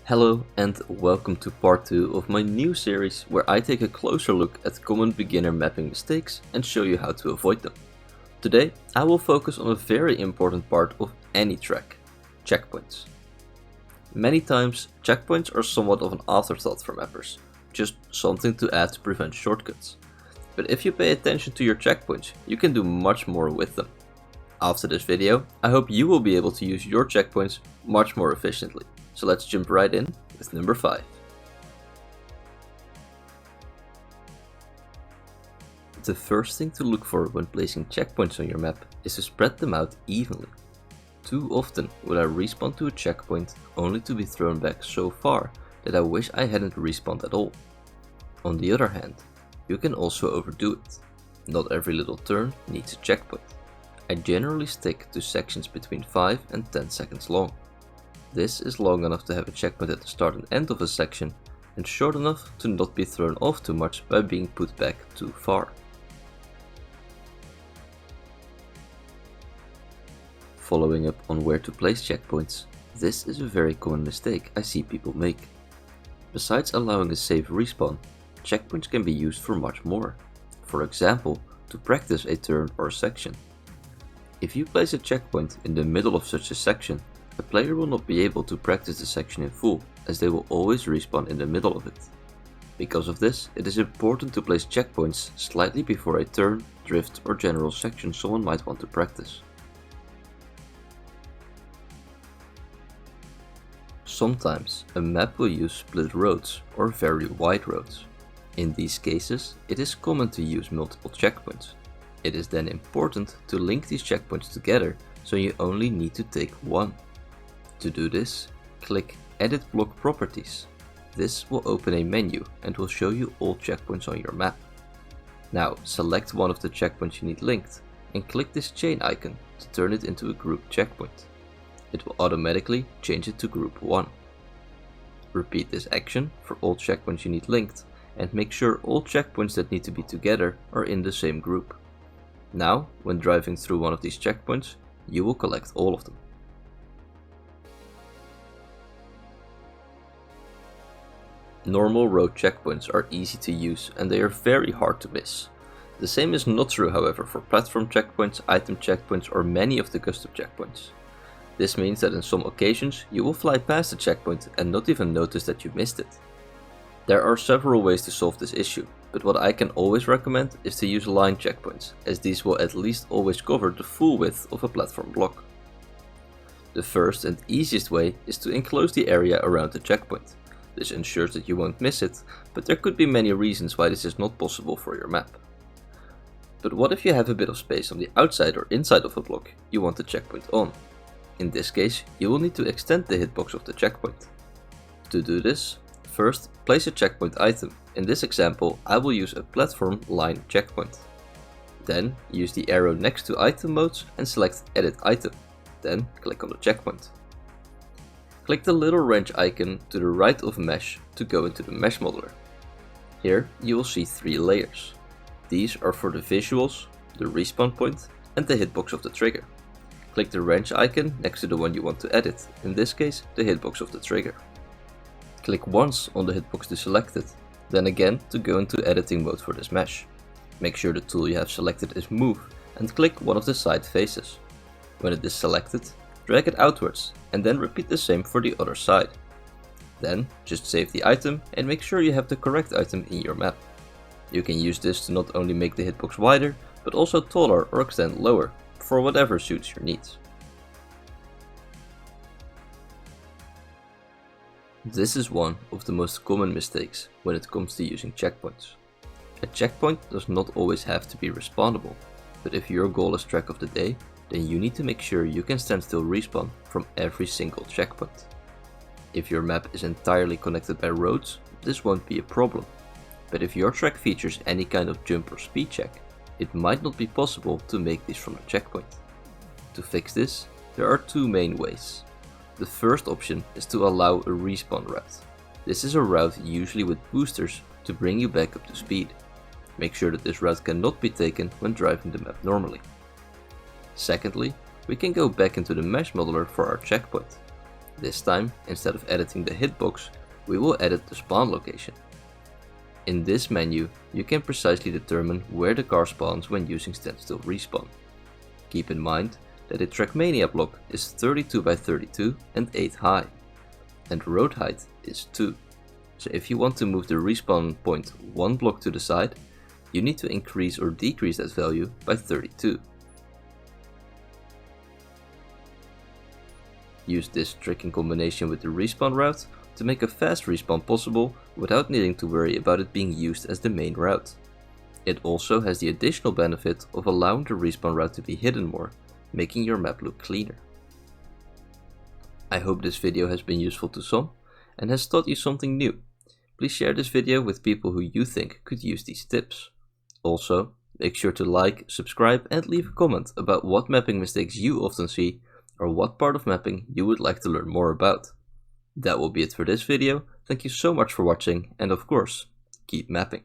Hello and welcome to part 2 of my new series where I take a closer look at common beginner mapping mistakes and show you how to avoid them. Today I will focus on a very important part of any track, checkpoints. Many times checkpoints are somewhat of an afterthought for mappers, just something to add to prevent shortcuts. But if you pay attention to your checkpoints, you can do much more with them. After this video, I hope you will be able to use your checkpoints much more efficiently. So let's jump right in with number 5. The first thing to look for when placing checkpoints on your map is to spread them out evenly. Too often will I respawn to a checkpoint only to be thrown back so far that I wish I hadn't respawned at all. On the other hand, you can also overdo it. Not every little turn needs a checkpoint. I generally stick to sections between 5 and 10 seconds long. This is long enough to have a checkpoint at the start and end of a section, and short enough to not be thrown off too much by being put back too far. Following up on where to place checkpoints, this is a very common mistake I see people make. Besides allowing a safe respawn, checkpoints can be used for much more. For example, to practice a turn or section. If you place a checkpoint in the middle of such a section, the player will not be able to practice the section in full, as they will always respawn in the middle of it. Because of this, it is important to place checkpoints slightly before a turn, drift or general section someone might want to practice. Sometimes a map will use split roads or very wide roads. In these cases, it is common to use multiple checkpoints. It is then important to link these checkpoints together, so you only need to take one. To do this, click Edit Block Properties. This will open a menu and will show you all checkpoints on your map. Now select one of the checkpoints you need linked and click this chain icon to turn it into a group checkpoint. It will automatically change it to group 1. Repeat this action for all checkpoints you need linked and make sure all checkpoints that need to be together are in the same group. Now, when driving through one of these checkpoints, you will collect all of them. Normal road checkpoints are easy to use and they are very hard to miss. The same is not true, however, for platform checkpoints, item checkpoints or many of the custom checkpoints. This means that on some occasions you will fly past a checkpoint and not even notice that you missed it. There are several ways to solve this issue, but what I can always recommend is to use line checkpoints, as these will at least always cover the full width of a platform block. The first and easiest way is to enclose the area around the checkpoint. This ensures that you won't miss it, but there could be many reasons why this is not possible for your map. But what if you have a bit of space on the outside or inside of a block you want the checkpoint on? In this case, you will need to extend the hitbox of the checkpoint. To do this, first place a checkpoint item. In this example, I will use a platform line checkpoint. Then use the arrow next to item modes and select Edit Item. Then click on the checkpoint. Click the little wrench icon to the right of Mesh to go into the Mesh Modeler. Here you will see 3 layers. These are for the visuals, the respawn point and the hitbox of the trigger. Click the wrench icon next to the one you want to edit, in this case the hitbox of the trigger. Click once on the hitbox to select it, then again to go into editing mode for this mesh. Make sure the tool you have selected is Move and click one of the side faces. When it is selected, drag it outwards and then repeat the same for the other side. Then just save the item and make sure you have the correct item in your map. You can use this to not only make the hitbox wider, but also taller or extend lower, for whatever suits your needs. This is one of the most common mistakes when it comes to using checkpoints. A checkpoint does not always have to be respawnable, but if your goal is track of the day, then you need to make sure you can stand still respawn from every single checkpoint. If your map is entirely connected by roads, this won't be a problem. But if your track features any kind of jump or speed check, it might not be possible to make this from a checkpoint. To fix this, there are 2 main ways. The first option is to allow a respawn route. This is a route usually with boosters to bring you back up to speed. Make sure that this route cannot be taken when driving the map normally. Secondly, we can go back into the mesh modeler for our checkpoint. This time, instead of editing the hitbox, we will edit the spawn location. In this menu, you can precisely determine where the car spawns when using standstill respawn. Keep in mind that a Trackmania block is 32 by 32 and 8 high, and road height is 2. So if you want to move the respawn point 1 block to the side, you need to increase or decrease that value by 32. Use this trick in combination with the respawn route to make a fast respawn possible without needing to worry about it being used as the main route. It also has the additional benefit of allowing the respawn route to be hidden more, making your map look cleaner. I hope this video has been useful to some and has taught you something new. Please share this video with people who you think could use these tips. Also, make sure to like, subscribe and leave a comment about what mapping mistakes you often see or what part of mapping you would like to learn more about. That will be it for this video. Thank you so much for watching and of course, keep mapping.